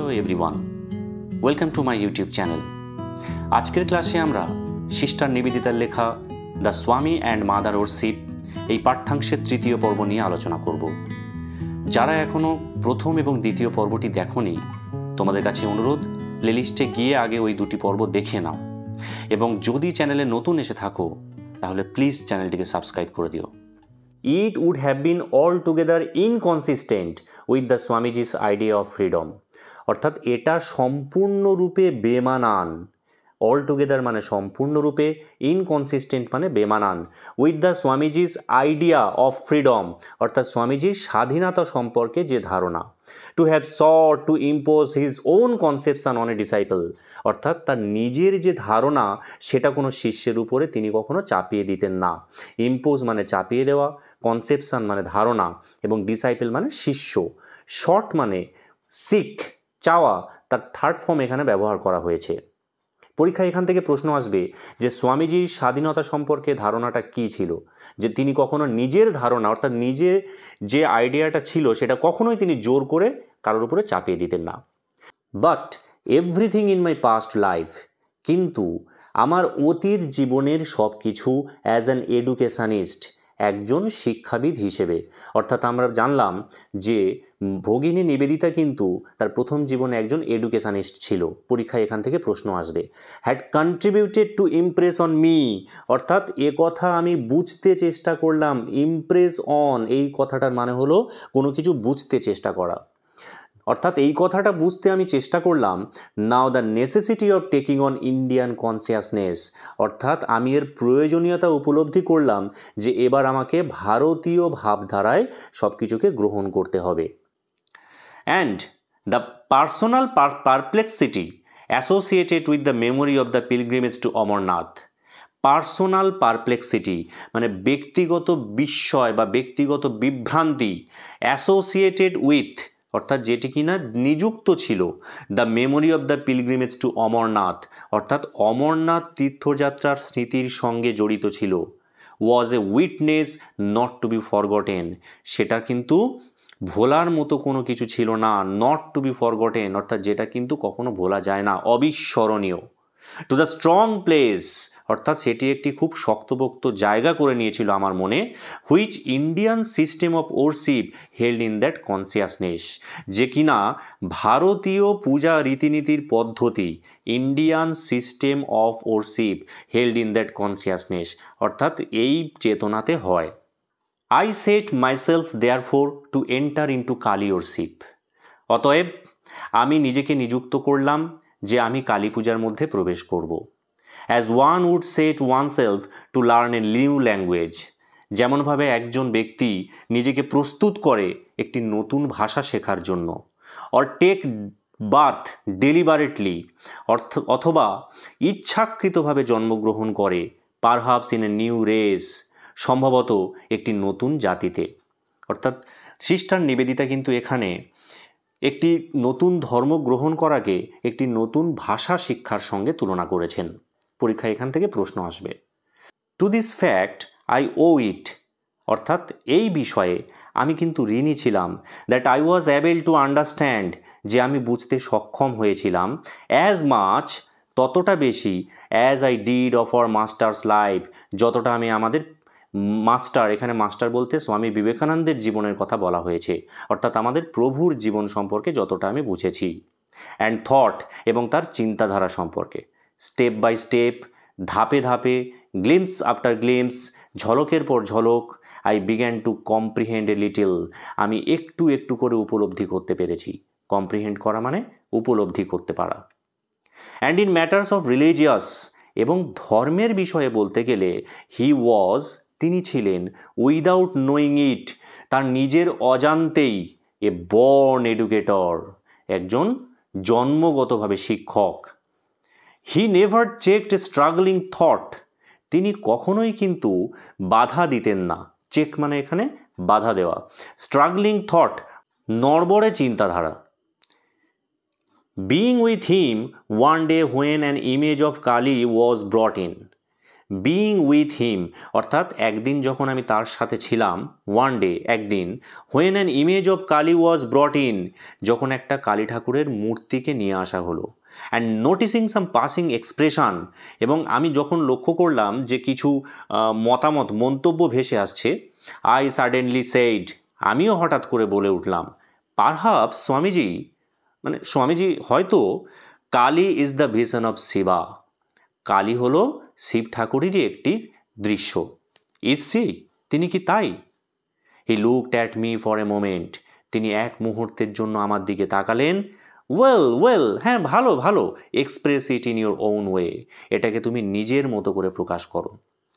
Hello everyone, welcome to my YouTube channel. আজকের ক্লাসে আমরা সিস্টার নিবেদিতার লেখা দ্য স্বামী অ্যান্ড মাদার ওরশিপ এই পাঠ্যাংশের তৃতীয় পর্ব নিয়ে আলোচনা করব। যারা এখনও প্রথম এবং দ্বিতীয় পর্বটি দেখোনি, তোমাদের কাছে অনুরোধ, প্লেলিস্টে গিয়ে আগে ওই দুটি পর্ব দেখে নাও, এবং যদি চ্যানেলে নতুন এসে থাকো তাহলে প্লিজ চ্যানেলটিকে সাবস্ক্রাইব করে দিও। It would have been altogether inconsistent with the Swamiji's idea of freedom. অর্থাৎ এটা সম্পূর্ণরূপে বেমানান। অলটুগেদার মানে সম্পূর্ণরূপে, ইনকনসিস্টেন্ট মানে বেমানান, with the Swamiji's idea of freedom, অর্থাৎ স্বামীজির স্বাধীনতা সম্পর্কে যে ধারণা। To have sought to impose his own conception on a disciple, অর্থাৎ তার নিজের যে ধারণা সেটা কোনো শিষ্যের উপরে তিনি কখনো চাপিয়ে দিতেন না। ইম্পোজ মানে চাপিয়ে দেওয়া, কনসেপশন মানে ধারণা, এবং ডিসাইপল মানে শিষ্য। শর্ট মানে সিক, চাওয়া, তার থার্ড ফর্ম এখানে ব্যবহার করা হয়েছে। পরীক্ষায় এখান থেকে প্রশ্ন আসবে যে স্বামীজির স্বাধীনতা সম্পর্কে ধারণাটা কী ছিল, যে তিনি কখনো নিজের ধারণা অর্থাৎ নিজের যে আইডিয়াটা ছিল সেটা কখনোই তিনি জোর করে কারোর উপরে চাপিয়ে দিতেন না। But everything in my past life, কিন্তু আমার অতীত জীবনের সব কিছু অ্যাজ অ্যান এডুকেশনিস্ট, একজন শিক্ষাবিদ হিসেবে, অর্থাৎ আমরা জানলাম যে ভগিনী নিবেদিতা কিন্তু তার প্রথম জীবনে একজন এডুকেশনিস্ট ছিল। পরীক্ষায় এখান থেকে প্রশ্ন আসবে। Had contributed to Impress on me, অর্থাৎ এ কথা আমি বুঝতে চেষ্টা করলাম। ইমপ্রেস অন এই কথাটার মানে হলো কোনো কিছু বুঝতে চেষ্টা করা, অর্থাৎ এই কথাটা বুঝতে আমি চেষ্টা করলাম। Now the necessity of taking on Indian consciousness, অর্থাৎ আমি এর প্রয়োজনীয়তা উপলব্ধি করলাম যে এবার আমাকে ভারতীয় ভাবধারায় সব কিছুকে গ্রহণ করতে হবে। And the personal perplexity associated with the memory of the pilgrimage to Amarnath. Personal perplexity মানে ব্যক্তিগত বিস্ময় বা ব্যক্তিগত বিভ্রান্তি, অ্যাসোসিয়েটেড উইথ অর্থাৎ যেটি কিনা নিযুক্ত ছিল the memory of the pilgrimage to Amarnath, অর্থাৎ অমরনাথ তীর্থযাত্রার স্মৃতির সঙ্গে জড়িত ছিল। Was a witness not to be forgotten, সেটা কিন্তু ভোলার মতো কোনো কিছু ছিল না। নট টু বি ফরগটেন অর্থাৎ যেটা কিন্তু কখনো ভোলা যায় না, অবিস্মরণীয়। টু দ্য স্ট্রং প্লেস, অর্থাৎ সেটি একটি খুব শক্তপোক্ত জায়গা করে নিয়েছিল আমার মনে। Which Indian system of worship held in that consciousness, যে কিনা ভারতীয় পূজা রীতিনীতির পদ্ধতি, Indian system of worship held in that consciousness, অর্থাৎ এই চেতনাতে হয়। I set myself therefore to enter into Kali worship, অতএব আমি নিজেকে নিযুক্ত করলাম যে আমি কালী পূজার মধ্যে প্রবেশ করব। As one would set oneself to learn a new language, যেমনভাবে একজন ব্যক্তি নিজেকে প্রস্তুত করে একটি নতুন ভাষা শেখার জন্য। অর টেক বার্থ ডেলিবারেটলি, অথবা ইচ্ছাকৃতভাবে জন্মগ্রহণ করে, perhaps in a new race, সম্ভবত একটি নতুন জাতিতে। অর্থাৎ সিস্টার নিবেদিতা কিন্তু এখানে একটি নতুন ধর্ম গ্রহণ করাকে একটি নতুন ভাষা শিক্ষার সঙ্গে তুলনা করেছেন। পরীক্ষায় এখান থেকে প্রশ্ন আসবে। To this fact I owe it, অর্থাৎ এই বিষয়ে আমি কিন্তু ঋণী ছিলাম। That I was able to understand, যে আমি বুঝতে সক্ষম হয়েছিলাম। অ্যাজ মাচ ততটা বেশি, as I did of our master's life, যতটা আমি আমাদের মাস্টার, এখানে মাস্টার বলতে স্বামী বিবেকানন্দের জীবনের কথা বলা হয়েছে, অর্থাৎ আমাদের প্রভুর জীবন সম্পর্কে যতটা আমি বুঝেছি। অ্যান্ড থট, এবং তার চিন্তাধারা সম্পর্কে। স্টেপ বাই স্টেপ, ধাপে ধাপে, গ্লিমস আফটার গ্লিমস, ঝলকের পর ঝলক, I began to comprehend a little, আমি একটু একটু করে উপলব্ধি করতে পেরেছি। কম্প্রিহেন্ড করা মানে উপলব্ধি করতে পারা। And in matters of religious, এবং ধর্মের বিষয়ে বলতে গেলে, হি ওয়াজ তিনি ছিলেন, উইদাউট নোয়িং ইট তার নিজের অজান্তেই, এ বর্ন এডুকেটর একজন জন্মগতভাবে শিক্ষক। He never checked struggling thought, তিনি কখনোই কিন্তু বাধা দিতেন না। চেক মানে এখানে বাধা দেওয়া। স্ট্রাগলিং থট নড়বড়ে চিন্তাধারা। Being with him one day when an image of Kali was brought in, being with him অর্থাৎ একদিন যখন আমি তার সাথে ছিলাম, ওয়ান ডে একদিন, when an image of Kali was ব্রট in যখন একটা কালী ঠাকুরের মূর্তিকে নিয়ে আসা হলো, and noticing some passing expression এবং আমি যখন লক্ষ্য করলাম যে কিছু মন্তব্য ভেসে আসছে, আই সাডেনলি সেইড আমিও হঠাৎ করে বলে উঠলাম, পারহাপস স্বামীজি মানে স্বামীজি হয়তো, Kali is the vision of Shiva, Kali হলো শিব ঠাকুরেরই একটি দৃশ্য। ইজ সি তিনি কি তাই? He looked at me for a moment তিনি এক মুহূর্তের জন্য আমার দিকে তাকালেন। ওয়েল ওয়েল হ্যাঁ ভালো ভালো, express it in your own way এটাকে তুমি নিজের মতো করে প্রকাশ করো।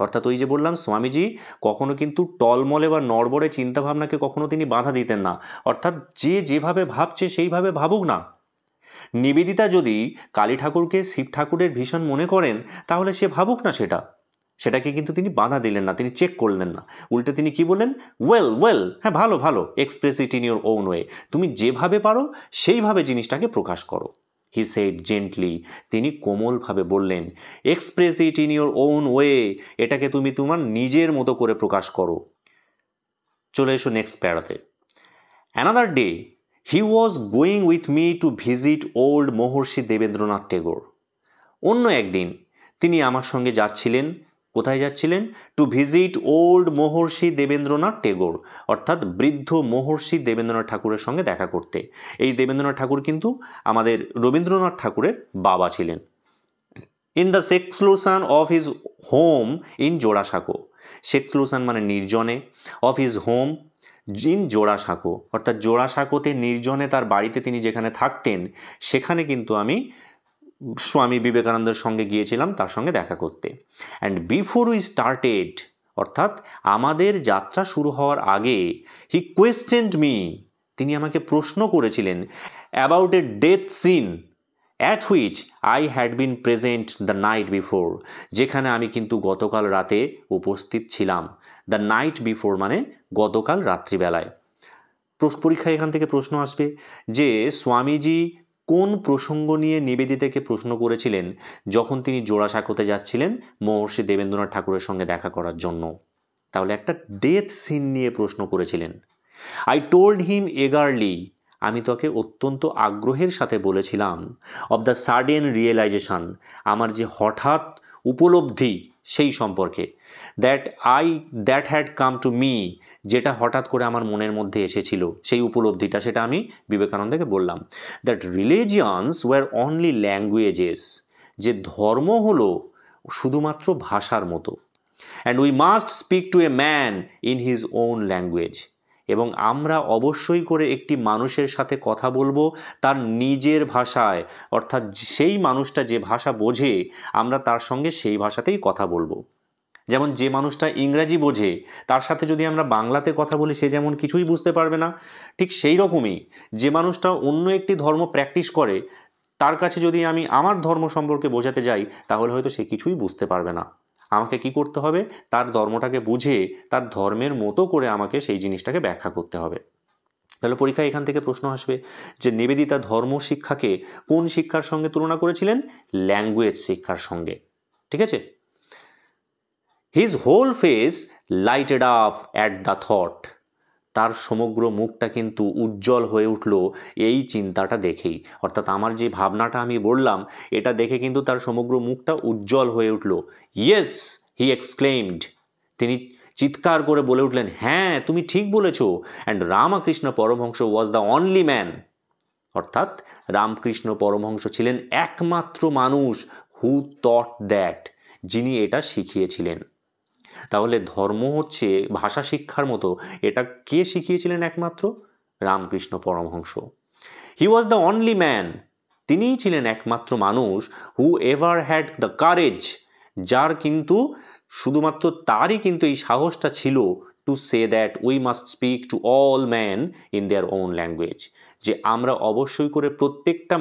অর্থাৎ ওই যে বললাম স্বামীজি কখনো কিন্তু টলমলে বা নড়বড়ে চিন্তাভাবনাকে কখনো তিনি বাধা দিতেন না, অর্থাৎ যে যেভাবে ভাবছে সেইভাবে ভাবুক না। নিবেদিতা যদি কালী ঠাকুরকে শিব ঠাকুরের ভীষণ মনে করেন তাহলে সে ভাবুক না সেটাকে কিন্তু তিনি বাধা দিলেন না, তিনি চেক করলেন না, উল্টে তিনি কি বললেন, ওয়েল ওয়েল হ্যাঁ ভালো ভালো, express it in your own way তুমি যেভাবে পারো সেইভাবে জিনিসটাকে প্রকাশ করো। হি সেড জেন্টলি তিনি কোমলভাবে বললেন, express it in your own way এটাকে তুমি তোমার নিজের মতো করে প্রকাশ করো। চলে এসো নেক্সট প্যারাতে। Another day he was going with me to visit old Maharshi Debendranath Tagore. অন্য একদিন তিনি আমার সঙ্গে যাচ্ছিলেন, কোথায় যাচ্ছিলেন? To visit old Maharshi Debendranath Tagore অর্থাৎ বৃদ্ধ মহর্ষি দেবেন্দ্রনাথ ঠাকুরের সঙ্গে দেখা করতে। এই দেবেন্দ্রনাথ ঠাকুর কিন্তু আমাদের রবীন্দ্রনাথ ঠাকুরের বাবা ছিলেন। In the seclusion of his home in Jorasanko, seclusion মানে নির্জনে, of his home in Jorasanko অর্থাৎ জোড়াসাঁকোতে নির্জনে তার বাড়িতে তিনি যেখানে থাকতেন সেখানে কিন্তু আমি স্বামী বিবেকানন্দের সঙ্গে গিয়েছিলাম তার সঙ্গে দেখা করতে। অ্যান্ড বিফোর উই স্টার্টেড অর্থাৎ আমাদের যাত্রা শুরু হওয়ার আগে, হি কোয়েশ্চেন্ড মি তিনি আমাকে প্রশ্ন করেছিলেন about a death scene at which I had been present the night before যেখানে আমি কিন্তু গতকাল রাতে উপস্থিত ছিলাম। দ্য নাইট বিফোর মানে গতকাল রাত্রিবেলায়। পরীক্ষায় এখান থেকে প্রশ্ন আসবে যে স্বামীজি কোন প্রসঙ্গ নিয়ে নিবেদিতাকে প্রশ্ন করেছিলেন যখন তিনি জোড়াসাঁকোতে যাচ্ছিলেন মহর্ষি দেবেন্দ্রনাথ ঠাকুরের সঙ্গে দেখা করার জন্য? তাহলে একটা ডেথ সিন নিয়ে প্রশ্ন করেছিলেন। আই টোল্ড হিম এগারলি আমি তোকে অত্যন্ত আগ্রহের সাথে বলেছিলাম, অব দ্য সাডেন রিয়েলাইজেশন আমার যে হঠাৎ উপলব্ধি সেই সম্পর্কে, that had come to me যেটা হঠাৎ করে আমার মনের মধ্যে এসেছিল সেই উপলব্ধিটা, সেটা আমি বিবেকানন্দকে বললাম। That religions were only languages যে ধর্ম হলো শুধুমাত্র ভাষার মতো, and we must speak to a man in his own language এবং আমরা অবশ্যই করে একটি মানুষের সাথে কথা বলবো তার নিজের ভাষায়, অর্থাৎ সেই মানুষটা যে ভাষা বোঝে আমরা তার সঙ্গে সেই ভাষাতেই কথা বলবো। যেমন যে মানুষটা ইংরাজি বোঝে তার সাথে যদি আমরা বাংলাতে কথা বলি সে যেমন কিছুই বুঝতে পারবে না, ঠিক সেই রকমই যে মানুষটা অন্য একটি ধর্ম প্র্যাকটিস করে তার কাছে যদি আমি আমার ধর্ম সম্পর্কে বোঝাতে যাই তাহলে হয়তো সে কিছুই বুঝতে পারবে না। আমাকে কি করতে হবে? তার ধর্মটাকে বুঝে তার ধর্মের মতো করে আমাকে সেই জিনিসটাকে ব্যাখ্যা করতে হবে। তাহলে পরীক্ষায় এখান থেকে প্রশ্ন আসবে যে নিবেদিতা ধর্ম শিক্ষাকে কোন শিক্ষার সঙ্গে তুলনা করেছিলেন? ল্যাঙ্গুয়েজ শিক্ষার সঙ্গে। ঠিক আছে? His whole face lighted up at the thought তার সমগ্র মুখটা কিন্তু উজ্জ্বল হয়ে উঠল এই চিন্তাটা দেখেই, অর্থাৎ আমার যে ভাবনাটা আমি বললাম এটা দেখে কিন্তু তার সমগ্র মুখটা উজ্জ্বল হয়ে উঠল। ইয়েস হি এক্সক্লেইমড তিনি চিৎকার করে বলে উঠলেন, হ্যাঁ তুমি ঠিক বলেছ। And Ramakrishna Paramahamsa was the only man অর্থাৎ রামকৃষ্ণ পরমহংস ছিলেন একমাত্র মানুষ হু টট দ্যাট যিনি এটা শিখিয়েছিলেন। তাহলে ধর্ম হচ্ছে ভাষা শিক্ষার মতো, এটা কে শিখিয়েছিলেন? একমাত্র রামকৃষ্ণ পরমহংস। হি ওয়াজ দ্য অনলি ম্যান তিনিই ছিলেন একমাত্র মানুষ হু এভার হ্যাড দ্য কারেজ যার কিন্তু শুধুমাত্র তারই কিন্তু এই সাহসটা ছিল to say that we must speak to all man in their own language যে আমরা অবশ্যই করে প্রত্যেকটা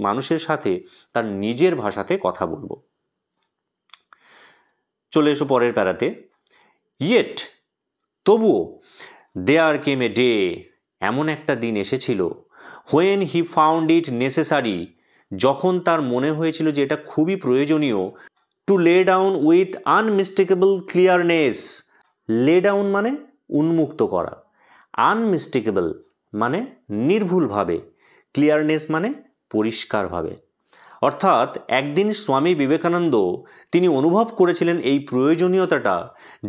মানুষের সাথে তার নিজের ভাষাতে কথা বলবো। চলে এসো পরের প্যারাতে। ইয়েট তবুও দেয়ার কেম এ ডে এমন একটা দিন এসেছিল when he found it necessary যখন তার মনে হয়েছিল যে এটা খুবই প্রয়োজনীয় to lay down with unmistakable clearness. Lay down মানে উন্মুক্ত করা, আনমিস্টেকেবল মানে নির্ভুলভাবে, ক্লিয়ারনেস মানে পরিষ্কারভাবে। অর্থাৎ একদিন স্বামী বিবেকানন্দ তিনি অনুভব করেছিলেন এই প্রয়োজনীয়তাটা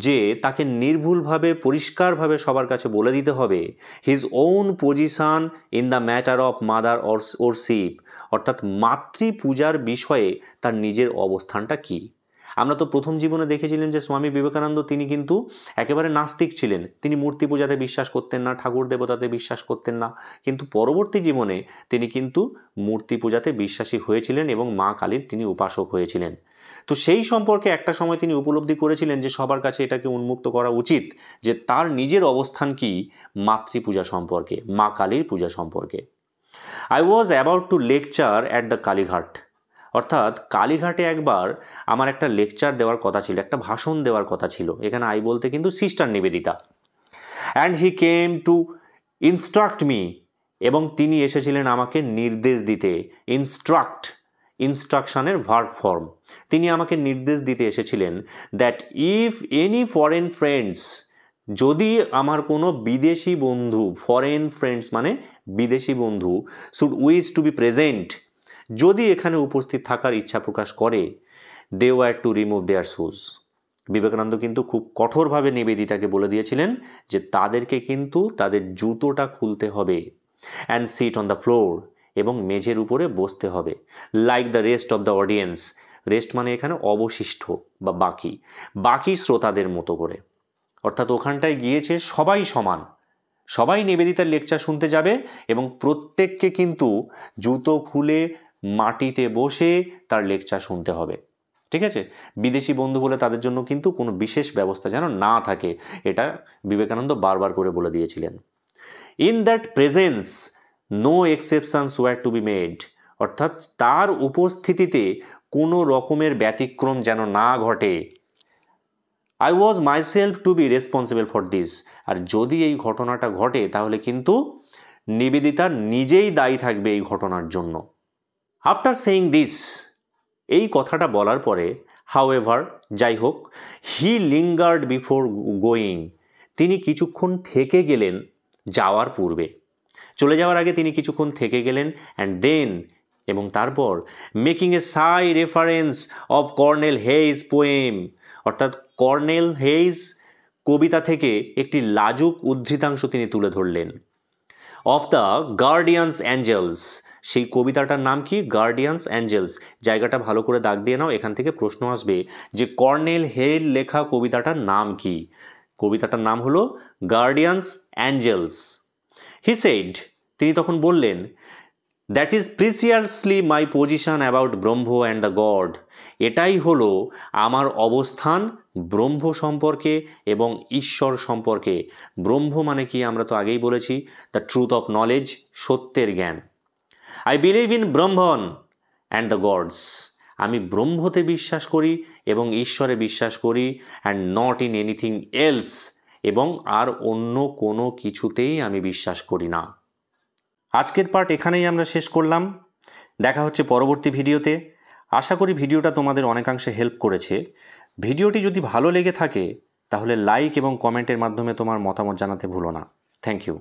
যে তাকে নির্ভুলভাবে পরিষ্কারভাবে সবার কাছে বলে দিতে হবে his own position in the matter of mother worship, অর্থাৎ মাতৃপূজার বিষয়ে তার নিজের অবস্থানটা কী। আমরা তো প্রথম জীবনে দেখেছিলেন যে স্বামী বিবেকানন্দ তিনি কিন্তু একেবারে নাস্তিক ছিলেন, তিনি মূর্তি পূজাতে বিশ্বাস করতেন না, ঠাকুর দেবতাতে বিশ্বাস করতেন না, কিন্তু পরবর্তী জীবনে তিনি কিন্তু মূর্তি পূজাতে বিশ্বাসী হয়েছিলেন এবং মা কালীর তিনি উপাসক হয়েছিলেন। তো সেই সম্পর্কে একটা সময় তিনি উপলব্ধি করেছিলেন যে সবার কাছে এটাকে উন্মুক্ত করা উচিত যে তার নিজের অবস্থান কি মাতৃপূজা সম্পর্কে, মা কালীর পূজা সম্পর্কে। I was about to lecture at the Kalighat, অর্থাৎ কালীঘাটে একবার আমার একটা লেকচার দেওয়ার কথা ছিল, একটা ভাষণ দেওয়ার কথা ছিল। এখানে আই বলতে কিন্তু sister Nivedita. And he came to instruct me, এবং তিনি এসেছিলেন আমাকে নির্দেশ দিতে। ইনস্ট্রাক্ট, ইনস্ট্রাকশনের ভার্ব ফর্ম। তিনি আমাকে নির্দেশ দিতে এসেছিলেন that if any foreign friends, যদি আমার কোনো বিদেশি বন্ধু, ফরেন ফ্রেন্ডস মানে বিদেশি বন্ধু, should wish to B present, যদি এখানে উপস্থিত থাকার ইচ্ছা প্রকাশ করে, they were to remove there shoes. Vivekananda কিন্তু খুব কঠোরভাবে নিবেদিতাকে বলে দিয়েছিলেন যে তাদেরকে কিন্তু তাদের জুতোটা খুলতে হবে, and sit on the floor, এবং মেঝের উপরে বসতে হবে, like the rest of the audience. Rest মানে এখানে অবশিষ্ট বা বাকি, বাকি শ্রোতাদের মতো করে। অর্থাৎ ওখানটায় গিয়েছে সবাই সমান, সবাই নিবেদিতার লেকচার শুনতে যাবে এবং প্রত্যেককে কিন্তু জুতো খুলে মাটিতে বসে তার লেকচার শুনতে হবে। ঠিক আছে, বিদেশি বন্ধু বলে তাদের জন্য কিন্তু কোনো বিশেষ ব্যবস্থা যেন না থাকে, এটা বিবেকানন্দ বারবার করে বলে দিয়েছিলেন। In that presence no exceptions were to be made, অর্থাৎ তার উপস্থিতিতে কোনো রকমের ব্যতিক্রম যেন না ঘটে। I was myself to be responsible for this, আর যদি এই ঘটনাটা ঘটে তাহলে কিন্তু নিবেদিতা নিজেই দায়ী থাকবে এই ঘটনার জন্য। আফটার সেইং দিস, এই কথাটা বলার পরে, হাউএভার যাই হোক, হি লিঙ্গার্ড বিফোর গোয়িং, তিনি কিছুক্ষণ থেকে গেলেন যাওয়ার পূর্বে, চলে যাওয়ার আগে তিনি কিছুক্ষণ থেকে গেলেন। অ্যান্ড দেন, এবং তারপর, making A Sai reference of colonel হেইজ poem, অর্থাৎ কর্নেল হেইজ কবিতা থেকে একটি লাজুক উদ্ধৃতাংশ তিনি তুলে ধরলেন। অফ দ্য গার্ডিয়ানস অ্যাঞ্জেলস, সেই কবিতাটার নাম কি? Guardians angels. জায়গাটা ভালো করে দাগ দিয়ে নাও, এখান থেকে প্রশ্ন আসবে যে কর্নেল হেইল লেখা কবিতাটার নাম কি। কবিতাটার নাম হলো গার্ডিয়ানস অ্যাঞ্জেলস। হি সেড, তিনি তখন বললেন, that is প্রিসিয়াসলি my position about Brahma and the god, এটাই হলো আমার অবস্থান ব্রহ্ম সম্পর্কে এবং ঈশ্বর সম্পর্কে। ব্রহ্ম মানে কি আমরা তো আগেই বলেছি, দ্য ট্রুথ অফ নলেজ, সত্যের জ্ঞান। I believe in Brahman and the gods, আমি ব্রহ্মতে বিশ্বাস করি এবং ঈশ্বরে বিশ্বাস করি, and not in anything else, এবং আর অন্য কোনো কিছুতেই আমি বিশ্বাস করি না। আজকের পার্ট এখানেই আমরা শেষ করলাম। দেখা হচ্ছে পরবর্তী ভিডিওতে। আশা করি ভিডিওটা তোমাদের অনেকাংশে হেল্প করেছে। ভিডিওটি যদি ভালো লেগে থাকে তাহলে লাইক এবং কমেন্টের মাধ্যমে তোমার মতামত জানাতে ভুলো না। Thank you.